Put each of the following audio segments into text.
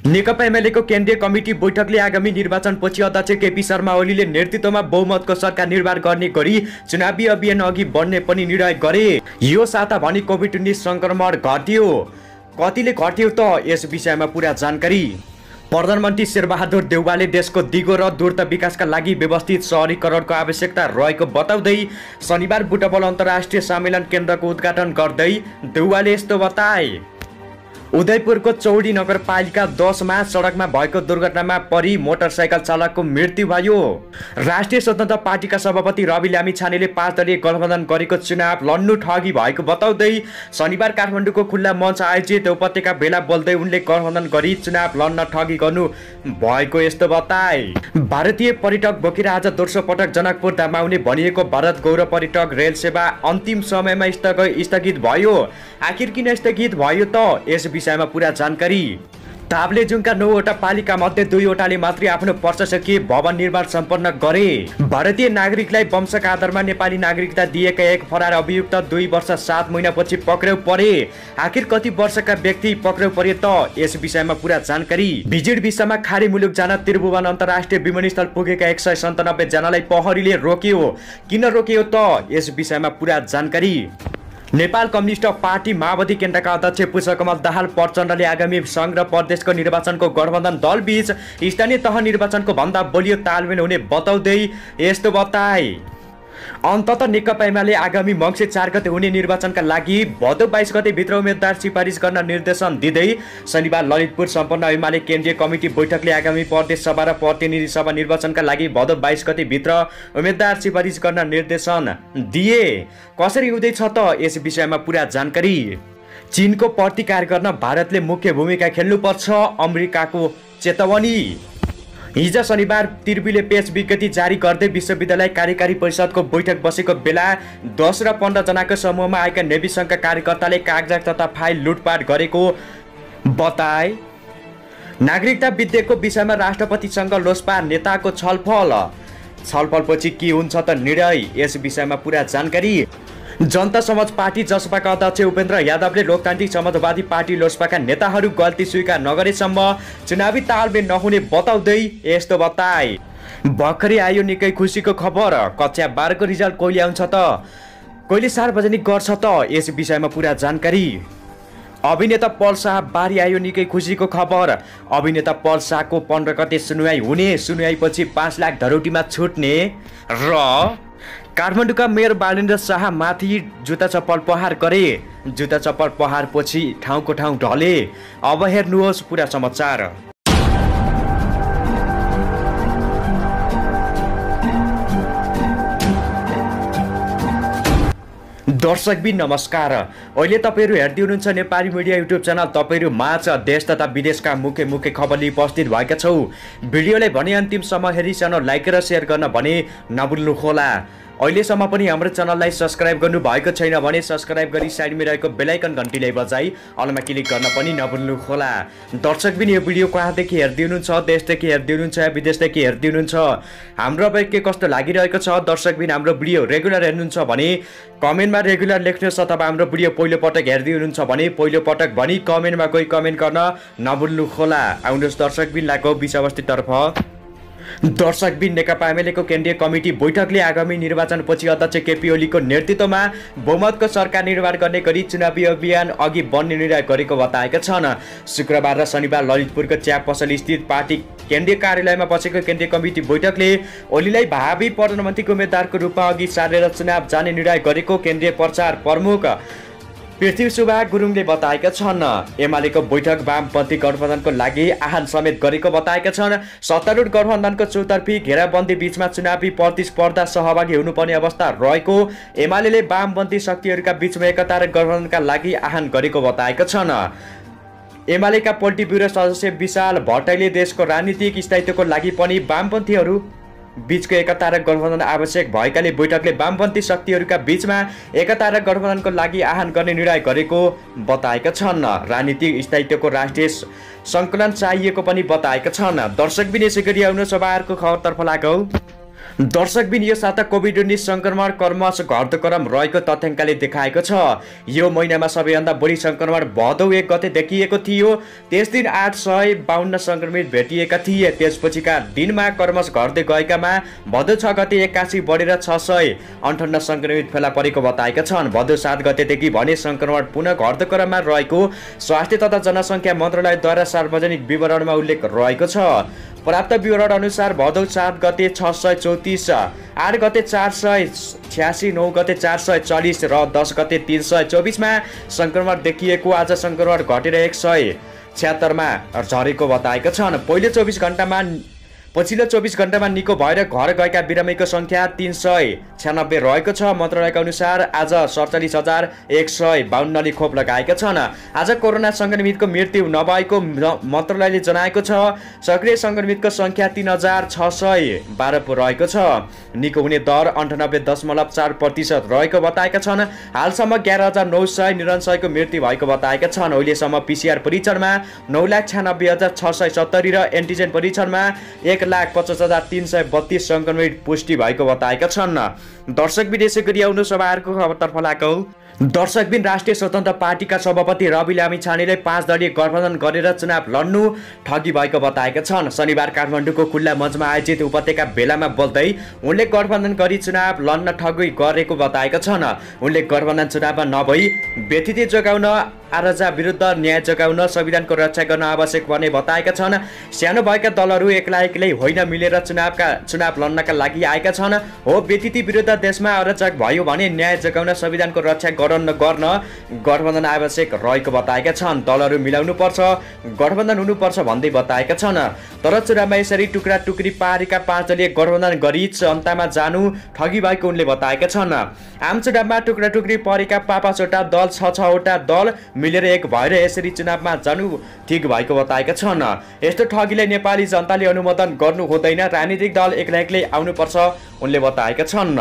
नेकपा एमालेको केन्द्रीय कमिटी बैठकले आगामी निर्वाचनपछि अध्यक्ष केपी शर्मा ओलीले नेतृत्वमा बहुमतको सरकार निर्माण गर्ने गरी चुनावी अभियान अघि बढ्ने पनि निर्णय गरे। यो साता भने कोभिड-19 संक्रमण घट्यो। कतिले घट्यो त यस विषयमा पुरा जानकारी। प्रधानमन्त्री शेरबहादुर देउवाले देशको दिगो र द्रुत विकासका लागि व्यवस्थित शहरीकरणको आवश्यकता रहेको बताउँदै शनिबार बुटबल अन्तर्राष्ट्रिय सम्मेलन केन्द्रको उद्घाटन गर्दै देउवाले यस्तो बताए। उदयपुरको चौडी नगरपालिका 10 मा सडकमा भएको दुर्घटनामा परि मोटरसाइकल चालकको मृत्यु भयो। राष्ट्रिय स्वतन्त्र पार्टीका सभापति रवि लामिछानेले 5 दलीय गठबन्धन गरेको चुनाव लड्नु ठगी भएको बताउँदै शनिबार काठमाडौँको खुल्ला मञ्च आयोजित उपत्यका भेला बोल्दै उनले गठबन्धन गरी चुनाव लड्न ठगी गर्नु भएको यस्तो बताए। भारतीय पर्यटक बोकेर आज दोस्रो पटक जनकपुर धाम आउने भनिएको भारत गौरव पर्यटक रेल सेवा अन्तिम समयमा स्थगित भयो। आखिर किन स्थगित भयो त यस विषयमा पुरा जानकारी। ताप्लेजुङका 9 वटा पालिका मध्ये 2 वटाले मात्रै आफ्नो प्रशासकीय भवन निर्माण सम्पन्न गरे। भारतीय नागरिकलाई वंशका आधारमा नेपाली नागरिकता दिएका एक फरार अभियुक्त 2 वर्ष 7 महिनापछि पक्राउ परे। आखिर कति वर्षका व्यक्ति पक्राउ परे त यस विषयमा पुरा जानकारी। भिजिट भिसामा खाडी मुलुक जान त्रिभुवन अन्तर्राष्ट्रिय विमानस्थल पुगेका 197 जनालाई प्रहरीले रोक्यो। किन रोक्यो त यस विषयमा पुरा जानकारी। नेपाल कम्युनिस्ट पार्टी माओवादी केन्द्रका अध्यक्ष पुष्पकमल दाहाल प्रचण्डले आगामी सङ्घ र प्रदेशको निर्वाचनको गठबन्धन दलबीच स्थानीय तह निर्वाचनको भन्दा बलियो तालमेल हुने बताउँदै यस्तो बताए। अन्तत नेकपा एमाले आगामी मङ्सिर 4 गते हुने निर्वाचनका लागि भदौ 22 गते भित्र उम्मेद्वार सिफारिस गर्न निर्देशन दिँदै शनिबार ललितपुर सम्पन्न एमाले केन्द्रीय कमिटी बैठकले आगामी प्रदेश सभा र प्रतिनिधि सभा निर्वाचनका लागि भदौ 22 गते भित्र उम्मेद्वार सिफारिस गर्न निर्देशन दिए। कसरी हुँदैछ त यस विषयमा पुरा जानकारी। चीनको प्रतिकार गर्न भारतले मुख्य भूमिका खेल्नुपर्छ, अमेरिकाको चेतावनी। हिजो शनिबार त्रिपुले प्रेस विज्ञप्ति जारी गर्दै विश्वविद्यालय कार्यकारी परिषदको बैठक बसेको बेला 10 र 15 जनाको समूहमा आएका नेभी सङ्घका कार्यकर्ताले कागजात तथा फाइल लुटपाट गरेको बताए। नागरिकता विधेयकको विषयमा राष्ट्रपतिसँग लोसपा नेताको छलफलपछि के हुन्छ त निर्णय यस विषयमा पुरा जानकारी। जनता समाज पार्टी जसपाका अध्यक्ष उपेन्द्र यादवले लोकतान्त्रिक समाजवादी पार्टी लोसपाका नेताहरू गल्ती स्वीकार नगरेसम्म चुनावी तालमेल नहुने बताउँदै यस्तो बताए। भर्खरै आयो निकै खुसीको खबर। कक्षा 12 को रिजल्ट कहिले आउँछ त कहिले सार्वजनिक गर्छ त यस विषयमा पुरा जानकारी। अभिनेता पल शाह बारी आयो निकै खुसीको खबर। अभिनेता पल शाहको 15 गते सुनुवाई हुने, सुनुवाईपछि 5 लाख धरोटीमा छुट्ने र काठमाडौँका मेयर बालेन्द्र शाह माथि जुत्ता चप्पल प्रहार गरे। जुत्ता चप्पल प्रहार पछि ठाउँको ठाउँ ढले। अब हेर्नुहोस् पुरा समाचार। दर्शकबिन नमस्कार। अहिले तपाईहरु हेर्दै हुनुहुन्छ नेपाली मिडिया युट्युब च्यानल। तपाईहरु माझ देश तथा विदेशका मुख्य खबर लिई उपस्थित भएका छौ। भिडियोलाई भने अन्तिमसम्म हेरी च्यानल लाइक र शेयर गर्न भने नभुल्नुहोला। अहिलेसम्म पनि हाम्रो च्यानललाई सब्स्क्राइब गर्नु भएको छैन भने सब्स्क्राइब गरी साइडमा रहेको बेल आइकन घण्टीलाई बजाई अलमा क्लिक गर्न पनि नभुल्नुहोला। दर्शकबिन यो भिडियो कहाँदेखि हेर्दै हुनुहुन्छ, देशदेखि हेर्दै हुनुहुन्छ, विदेशदेखि हेर्दै हुनुहुन्छ, हाम्रो अब के कस्तो लागिरहेको छ दर्शकबिन हाम्रो भिडियो रेगुलर हेर्नुहुन्छ भने कमेन्टमा रेगुलर लेख्नुहोस्, अथवा हाम्रो भिडियो पहिलो पटक हेर्दै हुनुहुन्छ भने पहिलो पटक भनी कमेन्टमा गई कमेन्ट गर्न नभुल्नुहोला। आउनुहोस् दर्शकबिन लागौ विषयवस्तुतर्फ। दर्शकबिन नेकपा एमालेको केन्द्रीय कमिटी बैठकले आगामी निर्वाचनपछि अध्यक्ष केपी ओलीको नेतृत्वमा बहुमतको सरकार निर्माण गर्ने गरी चुनावी अभियान अघि बढ्ने निर्णय गरेको बताएका छन्। शुक्रबार र शनिबार ललितपुरको चिया पसल स्थित पार्टी केन्द्रीय कार्यालयमा बसेको केन्द्रीय कमिटी बैठकले ओलीलाई भावी प्रधानमन्त्रीको उम्मेद्वारको रूपमा अघि सारेर चुनाव जाने निर्णय गरेको केन्द्रीय प्रचार प्रमुख पृथ्वी सुब्बा गुरुङले बताएका छन्। एमालेको बैठक वामपन्थी गठबन्धनको लागि आह्वान समेत गरेको बताएका छन्। सत्तारूढ गठबन्धनको चौतर्फी घेराबन्दी बीचमा चुनावी प्रतिस्पर्धा सहभागी हुनुपर्ने अवस्था रहेको एमाले वामपन्थी शक्तिहरूका बीचमा एकता र गठबन्धनका लागि आह्वान गरेको बताएका छन्। एमालेका पोलिट ब्युरो सदस्य विशाल भट्टराईले देशको राजनीतिक स्थायित्वको लागि पनि वामपन्थीहरू बीचको एकता र गठबन्धन आवश्यक भएकाले बैठकले वामपन्थी शक्तिहरूका बीचमा एकता र गठबन्धनको लागि आह्वान गर्ने निर्णय गरेको बताएका छन्। राजनीतिक स्थायित्वको राष्ट्रिय सङ्कलन चाहिएको पनि बताएका छन्। दर्शकबिन यसै गरी आउनु सभाहरूको खबरतर्फ लागौ। दर्शकबिन यो साता कोभिड-19 संक्रमण क्रमशः घट्दो क्रम रहेको तथ्याङ्कले देखाएको छ। यो महिनामा सबैभन्दा बढी संक्रमण भदौ 1 गते देखिएको थियो। त्यस दिन 852 संक्रमित भेटिएका थिए। त्यसपछिका दिनमा क्रमशः घट्दै गएकामा भदौ 6 गते 81 बढेर 658 संक्रमित फेला परेको बताएका छन्। भदौ 7 गतेदेखि भने संक्रमण पुनः घट्दो क्रममा रहेको स्वास्थ्य तथा जनसङ्ख्या मन्त्रालयद्वारा सार्वजनिक विवरणमा उल्लेख रहेको छ। प्राप्त विवरण अनुसार भदौ 7 गते 634, 8 गते 486, 9 गते 440 र 10 गते 324 मा संक्रमण देखिएको। आज संक्रमण घटेर 176 मा झरेको बताएका छन्। पछिल्लो 24 घण्टामा निको भएर घर गएका बिरामीको संख्या 396 रहेको छ। मन्त्रालयका अनुसार आज 47,152 ले खोप लगाएका छन्। आज कोरोना संक्रमितको मृत्यु नभएको मन्त्रालयले जनाएको छ। सक्रिय संक्रमितको संख्या 3,612 रहेको छ। निको हुने दर 98.4% रहेको बताएका छन्। हालसम्म 11,999 को मृत्यु भएको बताएका छन्। अहिलेसम्म पीसीआर परीक्षणमा 9,96,670 र एन्टिजेन परीक्षणमा 1,50,332 संक्रमित पुष्टि भएको बताएका छन्। दर्शकबिन यसै गरी आउनु सभाहरूको खबरतर्फ लागौ। दर्शकबिन राष्ट्रिय स्वतन्त्र पार्टीका सभापति रवि लामिछानेले 5 दलीय गठबन्धन गरेर चुनाव लड्नु ठगी भएको बताएका छन्। शनिबार काठमाडौँको खुल्ला मञ्चमा आयोजित उपत्यका भेलामा बोल्दै उनले गठबन्धन गरी चुनाव लड्न ठगी गरेको बताएका छन्। उनले गठबन्धन चुनावमा नभई व्यथिति जोगाउन, आरजा विरुद्ध न्याय जोगाउन, संविधानको रक्षा गर्न आवश्यक पर्ने बताएका छन्। सानो भएका दलहरू एक्लै होइन, मिलेर चुनाव लड्नका लागि आएका छन्। हो, व्यथिति विरुद्ध देशमा अराजक भयो भने न्याय जोगाउन, संविधानको रक्षा गर्न गठबन्धन आवश्यक रहेको बताएका छन्। दलहरू मिलाउनु पर्छ, गठबन्धन हुनुपर्छ भन्दै बताएका छन्। तर चुनावमा यसरी टुक्रा टुक्री पारेका 5 दलीय गठबन्धन गरी जनतामा जानु ठगी भएको उनले बताएका छन्। आम चुनावमा टुक्रा टुक्री परेका 5-5वटा दल, 6-6वटा दल मिलेर एक भएर यसरी चुनावमा जानु ठिक भएको बताएका छन्। यस्तो ठगीलाई नेपाली जनताले अनुमोदन गर्नु हुँदैन। राजनीतिक दल एक्लै आउनुपर्छ उनले बताएका छन्।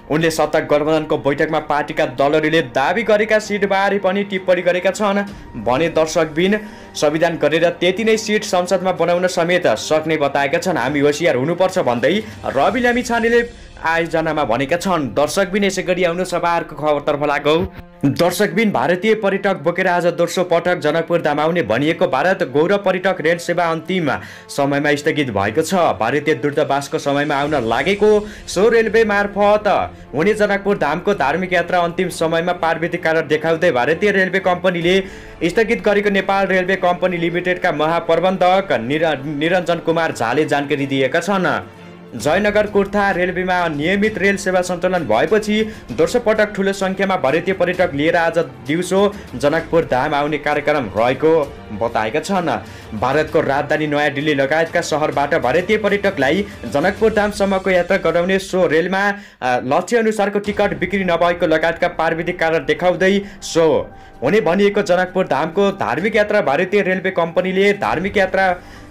उनले सत्ता गठबन्धनको बैठकमा पार्टीका दलहरूले दाबी गरेका सिटबारे पनि टिप्पणी गरेका छन् भने दर्शकबिन संविधान गरेर त्यति नै सिट संसदमा बनाउन समेत सक्ने बताएका छन्। हामी होसियार हुनुपर्छ भन्दै रवि लामिछानेले आयोजनामा भनेका छन्। दर्शकबिन यसै गरी आउनु सभाहरूको खबरतर्फ लागौ। दर्शकबिन भारतीय पर्यटक बोकेर आज दोस्रो पटक जनकपुर धाम आउने भनिएको भारत गौरव पर्यटक रेल सेवा अन्तिम समयमा स्थगित भएको छ। भारतीय दूतावासको समयमा आउन लागेको सो रेलवे मार्फत हुने जनकपुर धामको धार्मिक यात्रा अन्तिम समयमा पार्वती कारण देखाउँदै भारतीय रेलवे कम्पनीले स्थगित गरेको नेपाल रेलवे कम्पनी लिमिटेडका महाप्रबन्धक निरञ्जन कुमार झाले जानकारी दिएका छन्। जयनगर कुर्था रेलवेमा नियमित रेल सेवा सञ्चालन भएपछि दोस्रो पटक ठुलो संख्यामा भारतीय पर्यटक लिएर आज दिउँसो जनकपुर धाम आउने कार्यक्रम रहेको बताएका छन्। भारतको राजधानी नयाँ दिल्ली लगायतका सहरबाट भारतीय पर्यटकलाई जनकपुर धामसम्मको यात्रा गराउने सो रेलमा लक्ष्य अनुसारको टिकट बिक्री नभएको लगायतका प्राविधिक कारण देखाउँदै सो हुने भनिएको जनकपुर धामको धार्मिक यात्रा भारतीय रेलवे कम्पनीले धार्मिक यात्रा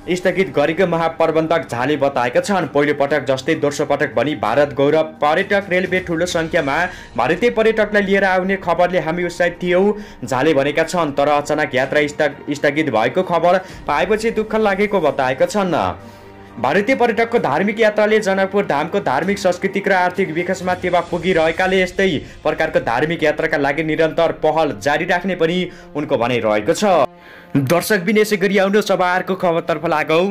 स्थगित गरेको महाप्रबन्धक झाले बताएका छन्। पहिलो पटक जस्तै दोस्रो पटक भनी भारत गौरव पर्यटक रेलवे ठुलो संख्यामा भारतीय पर्यटकलाई लिएर आउने खबरले हामी उत्साहित थियौँ झाले भनेका छन्। तर अचानक यात्रा स्थगित भएको खबर पाएपछि दुःख लागेको बताएका छन्। भारतीय पर्यटकको धार्मिक यात्राले जनकपुर धामको धार्मिक सांस्कृतिक र आर्थिक विकासमा टेवा पुगिरहेकाले यस्तै प्रकारको धार्मिक यात्राका लागि निरन्तर पहल जारी राख्ने पनि उनको भनाइ रहेको छ। दर्शकबिन यसै गरी आउनु सभाहरूको खबरतर्फ लागौ।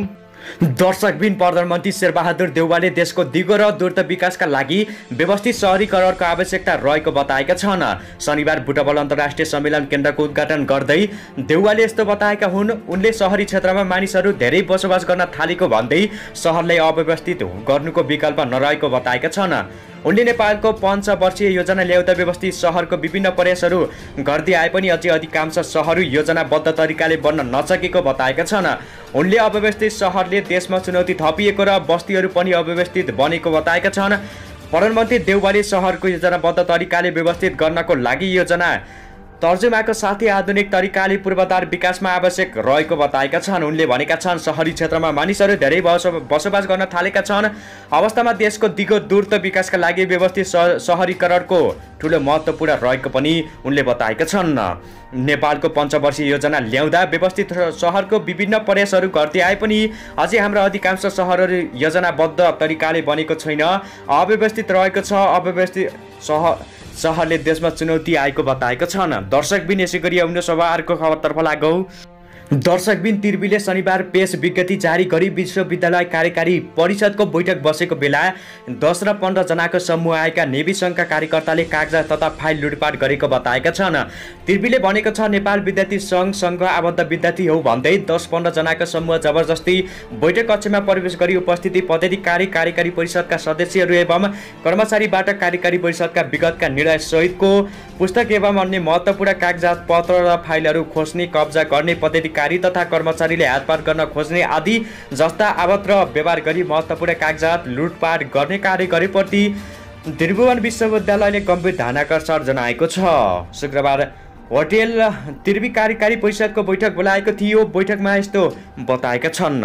दर्शकबिन प्रधानमन्त्री शेरबहादुर देउवाले देशको दिगो र द्रुत विकासका लागि व्यवस्थित सहरीकरणको आवश्यकता रहेको बताएका छन्। शनिबार बुटवल अन्तर्राष्ट्रिय सम्मेलन केन्द्रको उद्घाटन गर्दै देउवाले यस्तो बताएका हुन्। उनले सहरी क्षेत्रमा मानिसहरू धेरै बसोबास गर्न थालेको भन्दै सहरलाई अव्यवस्थित गर्नुको विकल्प नरहेको बताएका छन्। उनले नेपालको 5 वर्षीय योजना ल्याउँदा व्यवस्थित सहरको विभिन्न प्रयासहरू गर्दै आए पनि अझै अधिकांश सहरहरू योजनाबद्ध तरिकाले बन्न नसकेको बताएका छन्। उनले अव्यवस्थित सहरले देशमा चुनौती थपिएको र बस्तीहरू पनि अव्यवस्थित बनेको बताएका छन्। प्रधानमन्त्री देउवाले सहरको योजनाबद्ध तरिकाले व्यवस्थित गर्नको लागि योजना तर्जुमाको साथै आधुनिक तरिकाले पूर्वाधार विकासमा आवश्यक रहेको बताएका छन्। उनले भनेका छन् सहरी क्षेत्रमा मानिसहरू धेरै बसोबास गर्न थालेका छन्। अवस्थामा देशको दिगो दूरत्व विकासका लागि व्यवस्थित सहरीकरणको ठुलो महत्त्वपूर्ण रहेको पनि उनले बताएका छन्। नेपालको पञ्चवर्षीय योजना ल्याउँदा व्यवस्थित सहरको विभिन्न प्रयासहरू गर्दै आए पनि अझै हाम्रा अधिकांश सहरहरू योजनाबद्ध तरिकाले बनेको छैन, अव्यवस्थित रहेको छ। अव्यवस्थित सहरले देशमा चुनौती आएको बताएका छन्। दर्शकबिन यसै गरी आउनु सभा अर्को खबरतर्फ लागौँ। दर्शकबिन तिर्बीले शनिबार प्रेस विज्ञप्ति जारी गरी विश्वविद्यालय कार्यकारी परिषदको बैठक बसेको बेला 10 र 15 जनाको समूह आएका नेभी सङ्घका कार्यकर्ताले कागजात तथा फाइल लुटपाट गरेको बताएका छन्। तिर्बीले भनेको छ नेपाल विद्यार्थी सङ्घ आबद्ध विद्यार्थी हो भन्दै 10-15 जनाको समूह जबरजस्ती बैठक कक्षमा प्रवेश गरी उपस्थिति पदाधिकारी कार्यकारी परिषदका सदस्यहरू एवं कर्मचारीबाट कार्यकारी परिषदका विगतका निर्णय सहितको पुस्तक एवं अन्य महत्त्वपूर्ण कागजात पत्र र फाइलहरू खोज्ने, कब्जा गर्ने, पदाधिकारी तथा कर्मचारीले हातपात गर्न खोज्ने आदि जस्ता आबद्ध व्यवहार गरी महत्त्वपूर्ण कागजात लुटपाट गर्ने कार्य गरेप्रति त्रिभुवन विश्वविद्यालयले गम्भीर ध्यानाकर्षण जनाएको छ। शुक्रबार होटेल तिर्बी कार्यकारी परिषदको बैठक बोलाएको थियो। बैठकमा यस्तो बताएका छन्।